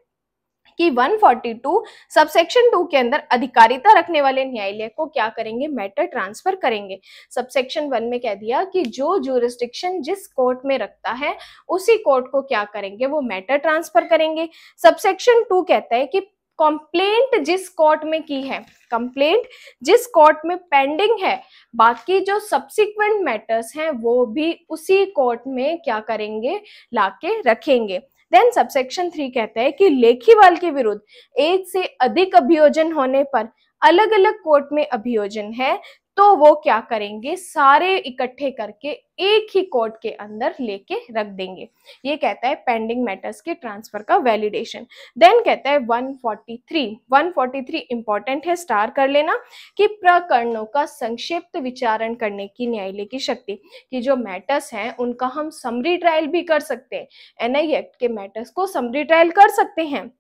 कि 142 सबसेक्शन 2 के अंदर अधिकारिता रखने वाले न्यायालय को क्या करेंगे, मैटर ट्रांसफर करेंगे। सबसेक्शन 1 में कह दिया कि जो ज्यूरिसडिक्शन जिस कोर्ट में रखता है उसी कोर्ट को क्या करेंगे, वो मैटर ट्रांसफर करेंगे। सबसेक्शन 2 कहता है कि कंप्लेंट जिस कोर्ट में की है, कंप्लेंट जिस कोर्ट में पेंडिंग है, बाकी जो सब्सिक्वेंट मैटर्स हैं वो भी उसी कोर्ट में क्या करेंगे, लाके रखेंगे। देन सबसेक्शन 3 कहता है कि लेखीवाल के विरुद्ध एक से अधिक अभियोजन होने पर अलग अलग कोर्ट में अभियोजन है तो वो क्या करेंगे, सारे इकट्ठे करके एक ही कोर्ट के अंदर लेके रख देंगे। ये कहता है पेंडिंग मैटर्स के ट्रांसफर का वैलिडेशन। देन कहता है 143 इंपॉर्टेंट है, स्टार कर लेना, कि प्रकरणों का संक्षिप्त विचारण करने की न्यायालय की शक्ति, कि जो मैटर्स हैं उनका हम समरी ट्रायल भी कर सकते हैं। एनआई एक्ट के मैटर्स को समरी ट्रायल कर सकते हैं।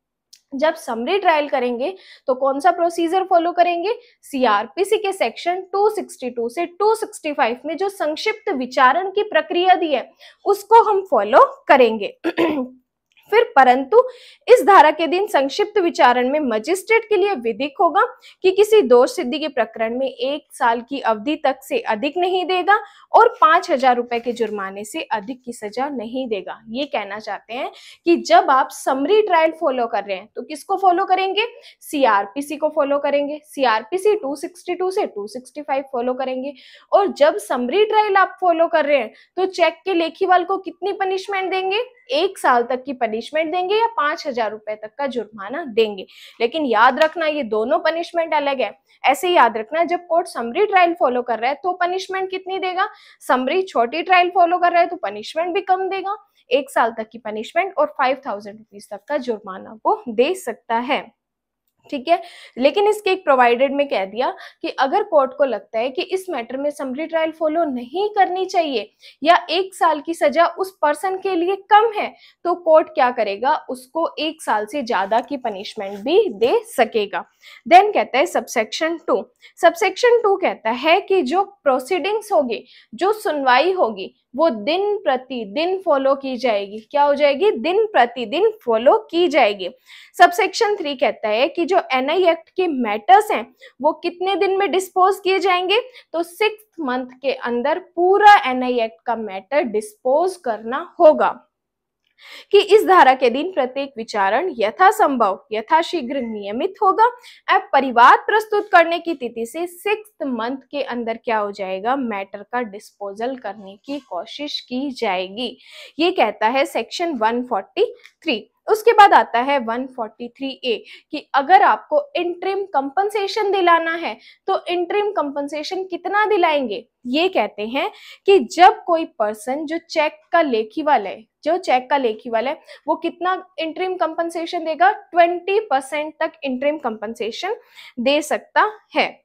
जब समरी ट्रायल करेंगे तो कौन सा प्रोसीजर फॉलो करेंगे, सीआरपीसी के सेक्शन 262 से 265 में जो संक्षिप्त विचारण की प्रक्रिया दी है उसको हम फॉलो करेंगे। फिर परंतु इस धारा के दिन संक्षिप्त विचारण में मजिस्ट्रेट के लिए विधिक होगा कि किसी दोष सिद्धि के प्रकरण में 1 साल की अवधि तक से अधिक नहीं देगा और 5,000 रुपए के जुर्माने से अधिक की सजा नहीं देगा। ये कहना चाहते हैं कि जब आप समरी ट्रायल फॉलो कर रहे हैं तो किसको फॉलो करेंगे, सीआरपीसी को फॉलो करेंगे, सीआरपीसी 262 से 265 फॉलो करेंगे। और जब समरी ट्रायल आप फॉलो कर रहे हैं तो चेक के लेखीवाल को कितनी पनिशमेंट देंगे, 1 साल तक की पनिशमेंट देंगे या 5,000 रुपए तक का जुर्माना देंगे। लेकिन याद रखना ये दोनों पनिशमेंट अलग है। ऐसे याद रखना, जब कोर्ट समरी ट्रायल फॉलो कर रहा है तो पनिशमेंट कितनी देगा, समरी छोटी ट्रायल फॉलो कर रहा है तो पनिशमेंट भी कम देगा, 1 साल तक की पनिशमेंट और 5,000 रुपीज तक का जुर्माना वो दे सकता है। ठीक है, लेकिन इसके एक प्रोवाइडेड में कह दिया कि अगर कोर्ट को लगता है कि इस मैटर में समरी ट्रायल फॉलो नहीं करनी चाहिए या 1 साल की सजा उस पर्सन के लिए कम है तो कोर्ट क्या करेगा, उसको 1 साल से ज्यादा की पनिशमेंट भी दे सकेगा। देन कहता है सबसेक्शन 2 कहता है कि जो प्रोसीडिंग्स होगी, जो सुनवाई होगी वो दिन प्रतिदिन फॉलो की जाएगी। क्या हो जाएगी, दिन प्रतिदिन फॉलो की जाएगी। सबसेक्शन 3 कहता है कि जो एनआई एक्ट के मैटर्स हैं वो कितने दिन में डिस्पोज किए जाएंगे, तो 6 मंथ के अंदर पूरा एनआई एक्ट का मैटर डिस्पोज करना होगा। कि इस धारा के दिन प्रत्येक विचारण यथासंभव यथाशीघ्र नियमित होगा। अब परिवाद प्रस्तुत करने की तिथि से 6th मंथ के अंदर क्या हो जाएगा, मैटर का डिस्पोजल करने की कोशिश की जाएगी। ये कहता है सेक्शन 143। उसके बाद आता है 143A कि अगर आपको इंटरिम कंपनसेशन दिलाना है तो इंटरिम कंपनसेशन कितना दिलाएंगे। ये कहते हैं कि जब कोई पर्सन जो चेक का लेखीवाल है, वो कितना इंटरिम कंपनसेशन देगा, 20% तक इंटरिम कंपनसेशन दे सकता है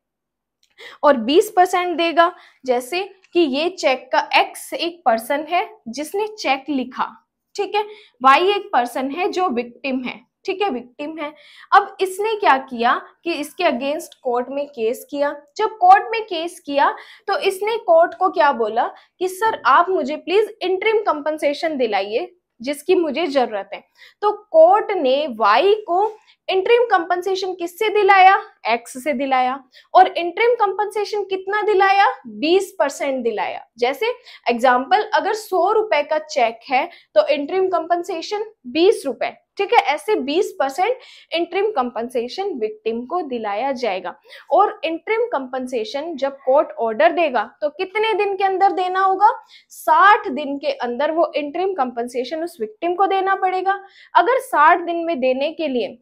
और 20% देगा। जैसे कि ये चेक का X एक पर्सन है जिसने चेक लिखा, ठीक है, Y एक पर्सन है जो विक्टिम है, ठीक है, विक्टिम है। अब इसने क्या किया कि इसके अगेंस्ट कोर्ट में केस किया। जब कोर्ट में केस किया तो इसने कोर्ट को क्या बोला कि सर आप मुझे प्लीज इंटरिम कंपनसेशन दिलाइए जिसकी मुझे जरूरत है। तो कोर्ट ने Y को इंटरिम कंपनसेशन किससे दिलाया, X से दिलाया, और इंटरिम कंपनसेशन कितना दिलाया, 20% दिलाया। जैसे एग्जाम्पल, अगर 100 रुपए का चेक है तो इंटरिम कंपनसेशन 20 रुपए, ठीक है, ऐसे 20% इंटरिम कंपनसेशन विक्टिम को दिलाया जाएगा। और इंटरिम कंपनसेशन जब कोर्ट ऑर्डर देगा तो कितने दिन के अंदर देना होगा, 60 दिन के अंदर वो इंटरिम कंपनसेशन उस विक्टिम को देना पड़ेगा। अगर 60 दिन में देने के लिए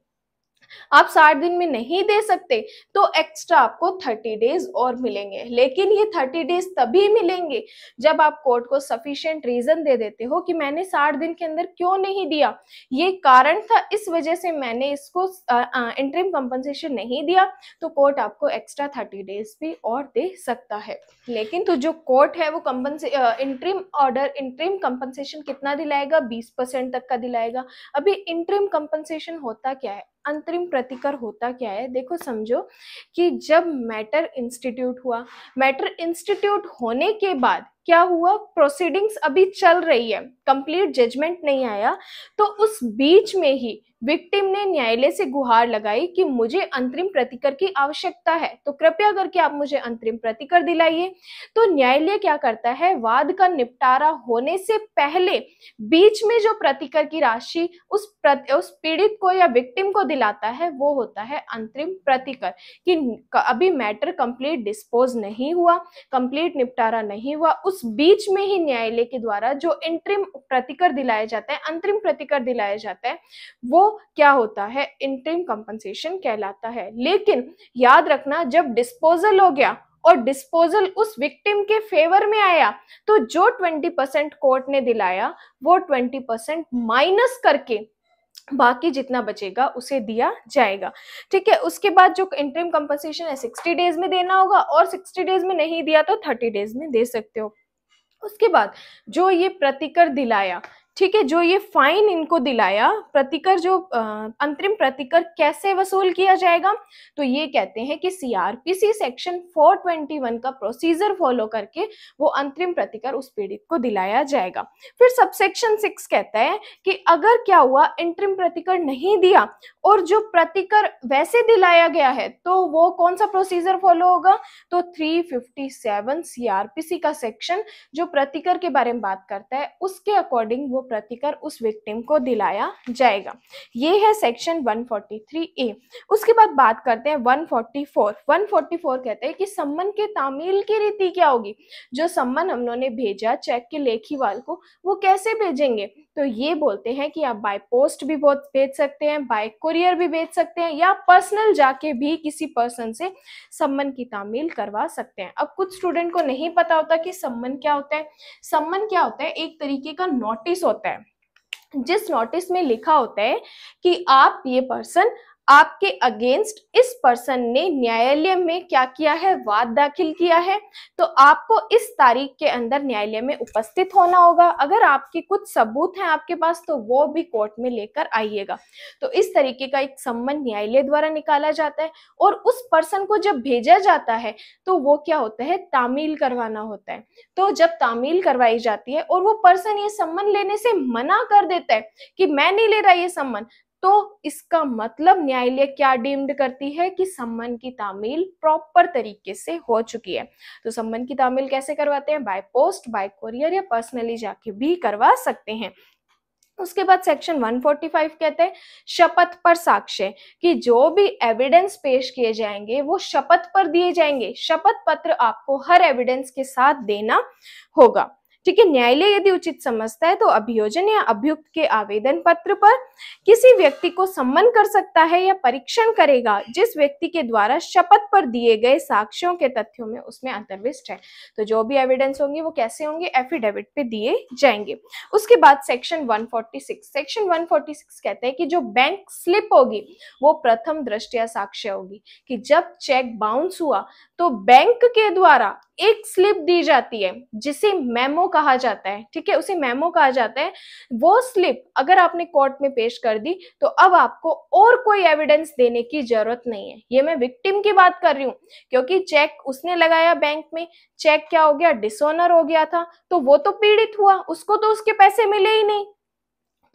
आप 60 दिन में नहीं दे सकते तो एक्स्ट्रा आपको 30 डेज और मिलेंगे, लेकिन ये 30 डेज तभी मिलेंगे जब आप कोर्ट को सफिशिएंट रीजन दे देते हो कि मैंने 60 दिन के अंदर क्यों नहीं दिया, ये कारण था, इस वजह से मैंने इसको इंटरिम कंपनसेशन नहीं दिया, तो कोर्ट आपको एक्स्ट्रा 30 डेज भी और दे सकता है। लेकिन तो जो कोर्ट है वो इंटरिम कंपनसेशन कितना दिलाएगा, 20% तक का दिलाएगा। अभी इंटरिम कंपनसेशन होता क्या है, अंतरिम प्रतिकर होता क्या है, देखो समझो कि जब मैटर इंस्टीट्यूट हुआ, मैटर इंस्टीट्यूट होने के बाद क्या हुआ, प्रोसीडिंग्स अभी चल रही है, कंप्लीट जजमेंट नहीं आया, तो उस बीच में ही विक्टिम ने न्यायालय से गुहार लगाई कि मुझे अंतरिम प्रतिकर की आवश्यकता है, तो कृपया करके आप मुझे अंतरिम प्रतिकर दिलाइए। तो न्यायालय क्या करता है, वाद का निपटारा होने से पहले बीच में जो प्रतिकर की राशि उस पीड़ित को या विक्टिम को दिलाता है वो होता है अंतरिम प्रतिकर, कि अभी मैटर कंप्लीट डिस्पोज नहीं हुआ, कंप्लीट निपटारा नहीं हुआ, उस बीच में ही न्यायालय के द्वारा जो इंटरिम प्रतिकर दिलाया जाता है, अंतरिम प्रतिकर दिलाया जाता है, वो क्या होता है, इंटरिम कंपनसेशन कहलाता है। लेकिन याद रखना, जब डिस्पोजल हो गया और डिस्पोजल उस विक्टिम के फेवर में आया, तो जो 20% कोर्ट ने दिलाया वो 20% माइनस करके बाकी जितना बचेगा उसे दिया जाएगा। ठीक है, उसके बाद जो इंटरिम कंपनसेशन है 60 डेज में देना होगा, और 60 डेज में नहीं दिया तो 30 डेज में दे सकते हो। उसके बाद जो ये प्रतिकर दिलाया, ठीक है, जो ये फाइन इनको दिलाया, प्रतिकर जो अंतरिम प्रतिकर कैसे वसूल किया जाएगा, तो ये कहते हैं कि सीआरपीसी सेक्शन 421 का प्रोसीजर फॉलो करके वो अंतरिम प्रतिकर उस पीड़ित को दिलाया जाएगा। फिर सबसेक्शन 6 कहता है कि अगर क्या हुआ, इंटरिम प्रतिकर नहीं दिया और जो प्रतिकर वैसे दिलाया गया है, तो वो कौन सा प्रोसीजर फॉलो होगा, तो 357 सीआरपीसी का सेक्शन जो प्रतिकर के बारे में बात करता है, उसके अकॉर्डिंग वो प्रतिकर उस विक्टिम को दिलाया जाएगा। ये है सेक्शन 143A। उसके बाद बात करते हैं 144। 144 कहते हैं कि सम्मन के तामील की रीति क्या होगी, जो सम्मन हम लोगों ने भेजा चेक के लेखीवाल को, वो कैसे भेजेंगे, तो ये बोलते हैं कि आप बाय पोस्ट भी भेज सकते हैं, बाय कुरियर भी भेज सकते हैं, या पर्सनल जाके भी किसी पर्सन से सम्मन की तामील करवा सकते हैं। अब कुछ स्टूडेंट को नहीं पता होता कि सम्मन क्या होता है। सम्मन क्या होता है, एक तरीके का नोटिस होता है, जिस नोटिस में लिखा होता है कि आप ये पर्सन, आपके अगेंस्ट इस पर्सन ने न्यायालय में क्या किया है, वाद दाखिल किया है, तो आपको इस तारीख के अंदर न्यायालय में उपस्थित होना होगा। अगर आपके कुछ सबूत हैं आपके पास तो वो भी कोर्ट में लेकर आइएगा। तो इस तरीके का एक सम्मन न्यायालय द्वारा निकाला जाता है, और उस पर्सन को जब भेजा जाता है तो वो क्या होता है, तामील करवाना होता है। तो जब तामील करवाई जाती है और वो पर्सन ये सम्मन लेने से मना कर देता है कि मैं नहीं ले रहा ये सम्मन, तो इसका मतलब न्यायालय क्या डीम्ड करती है कि सम्मन की तामील प्रॉपर तरीके से हो चुकी है। तो सम्मन की तामील कैसे करवाते हैं, बाय पोस्ट, बाय कुरियर, या पर्सनली जाके भी करवा सकते हैं। उसके बाद सेक्शन 145 कहते हैं शपथ पर साक्ष्य, कि जो भी एविडेंस पेश किए जाएंगे वो शपथ पर दिए जाएंगे। शपथ पत्र आपको हर एविडेंस के साथ देना होगा। ठीक है, न्यायालय यदि उचित समझता है तो अभियोजन या अभियुक्त के आवेदन पत्र पर किसी व्यक्ति को सम्मन कर सकता है या परीक्षण करेगा जिस व्यक्ति के द्वारा शपथ पर दिए गए साक्ष्यों के तथ्यों में उसमें अंतर्विष्ट है। तो जो भी एविडेंस होंगे वो कैसे होंगे, एफिडेविट पे दिए जाएंगे। उसके बाद सेक्शन 146 कहते हैं कि जो बैंक स्लिप होगी वो प्रथम दृष्टया साक्ष्य होगी, कि जब चेक बाउंस हुआ तो बैंक के द्वारा एक स्लिप दी जाती है जिसे मेमो कहा जाता है। ठीक है, उसे मेमो कहा जाता है। वो स्लिप अगर आपने कोर्ट में पेश कर दी तो अब आपको और कोई एविडेंस देने की जरूरत नहीं है। ये मैं विक्टिम की बात कर रही हूँ, क्योंकि चेक उसने लगाया बैंक में, चेक क्या हो गया, डिसऑनर हो गया था, तो वो तो पीड़ित हुआ, उसको तो उसके पैसे मिले ही नहीं।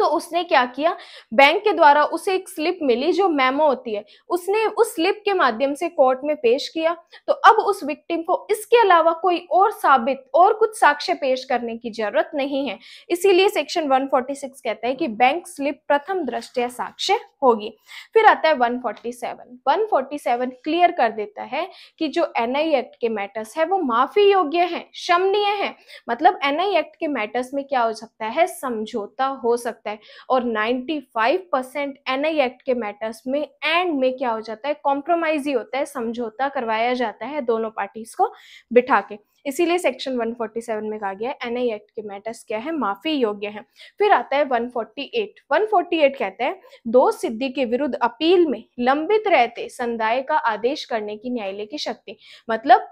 तो उसने क्या किया, बैंक के द्वारा उसे एक स्लिप मिली जो मेमो होती है, उसने उस स्लिप के माध्यम से कोर्ट में पेश किया। तो अब उस विक्टिम को इसके अलावा कोई और साबित और कुछ साक्ष्य पेश करने की जरूरत नहीं है। इसीलिए सेक्शन 146 कहता है कि बैंक स्लिप प्रथम दृष्टया साक्ष्य होगी। फिर आता है 147 क्लियर कर देता है कि जो एनआई एक्ट के मैटर्स है वो माफी योग्य है, क्षमनीय है। मतलब एनआई एक्ट के मैटर्स में क्या हो सकता है, समझौता हो सकता सकता है। और 95% एनआई एक्ट के मैटर्स में एंड में क्या हो जाता है, कॉम्प्रोमाइज ही होता है, समझौता करवाया जाता है दोनों पार्टीज को बिठा के। इसीलिए सेक्शन 147 में कहा गया है एनआई एक्ट के मैटर्स क्या है, माफी योग्य है। फिर आता है 148 कहता है दोष सिद्धि के विरुद्ध अपील में लंबित रहते संदाय का आदेश करने की न्यायालय की शक्ति। मतलब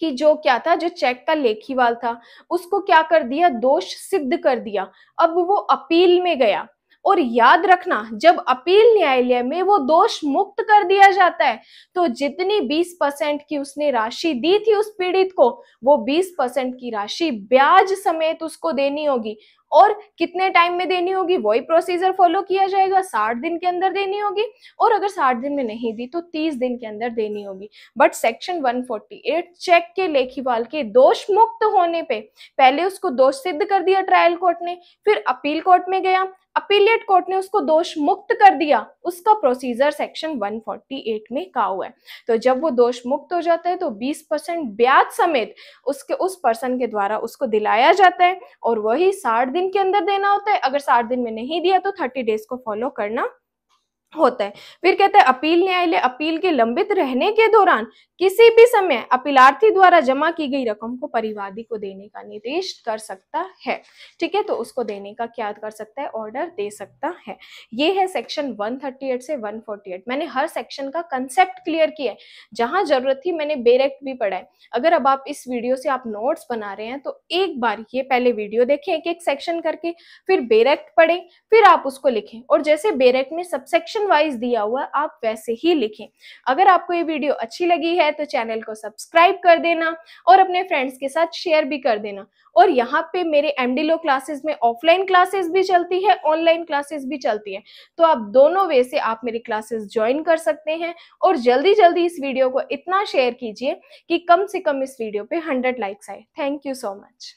कि जो क्या था, जो चेक का लेखीवाल था उसको क्या कर दिया, दोष सिद्ध कर दिया। अब वो अपील में गया, और याद रखना जब अपील न्यायालय में वो दोष मुक्त कर दिया जाता है तो जितनी 20% की उसने राशि दी थी उस पीड़ित को, वो 20% की राशि ब्याज समेत उसको देनी होगी। और कितने टाइम में देनी होगी, वही प्रोसीजर फॉलो किया जाएगा, 60 दिन के अंदर देनी होगी। और अगर 60 दिन में नहीं दी तो 30 दिन के अंदर देनी होगी। बट सेक्शन 148 चेक के लेखीवाल के दोष मुक्त होने पे पहले उसको दोष सिद्ध कर दिया ट्रायल कोर्ट ने, फिर अपील कोर्ट में गया, अपीलेट कोर्ट ने उसको दोष मुक्त कर दिया, उसका प्रोसीजर सेक्शन 148 में कहा हुआ है। तो जब वो दोष मुक्त हो जाता है तो 20% ब्याज समेत उसके उस पर्सन के द्वारा उसको दिलाया जाता है, और वही 60 दिन के अंदर देना होता है। अगर 60 दिन में नहीं दिया तो 30 डेज को फॉलो करना होता है। फिर कहते हैं अपील न्यायालय अपील के लंबित रहने के दौरान किसी भी समय अपीलार्थी द्वारा जमा की गई रकम को परिवादी को देने का निर्देश कर सकता है। ठीक है, तो उसको देने का क्या कर सकता है, ऑर्डर दे सकता है। ये है सेक्शन 138 से 148। मैंने हर सेक्शन का कंसेप्ट क्लियर किया है, जहां जरूरत थी मैंने बेरेक्ट भी पढ़ा है। अगर अब आप इस वीडियो से आप नोट्स बना रहे हैं तो एक बार ये पहले वीडियो देखें एक एक सेक्शन करके, फिर बेरेक्ट पढ़ें, फिर आप उसको लिखें। और जैसे बेरेक्ट में सबसेक्शन वाइज दिया हुआ आप वैसे ही लिखें। अगर आपको ये वीडियो अच्छी लगी है तो चैनल को सब्सक्राइब कर देना और अपने फ्रेंड्स के साथ शेयर भी कर देना। और यहाँ पे मेरे एमडी लॉ क्लासेस में ऑफलाइन क्लासेस भी चलती है, ऑनलाइन क्लासेस भी चलती है, तो आप दोनों वे से आप मेरी क्लासेस ज्वाइन कर सकते हैं। और जल्दी जल्दी इस वीडियो को इतना शेयर कीजिए कि कम से कम इस वीडियो पे 100 लाइक्स आए। Thank you so much.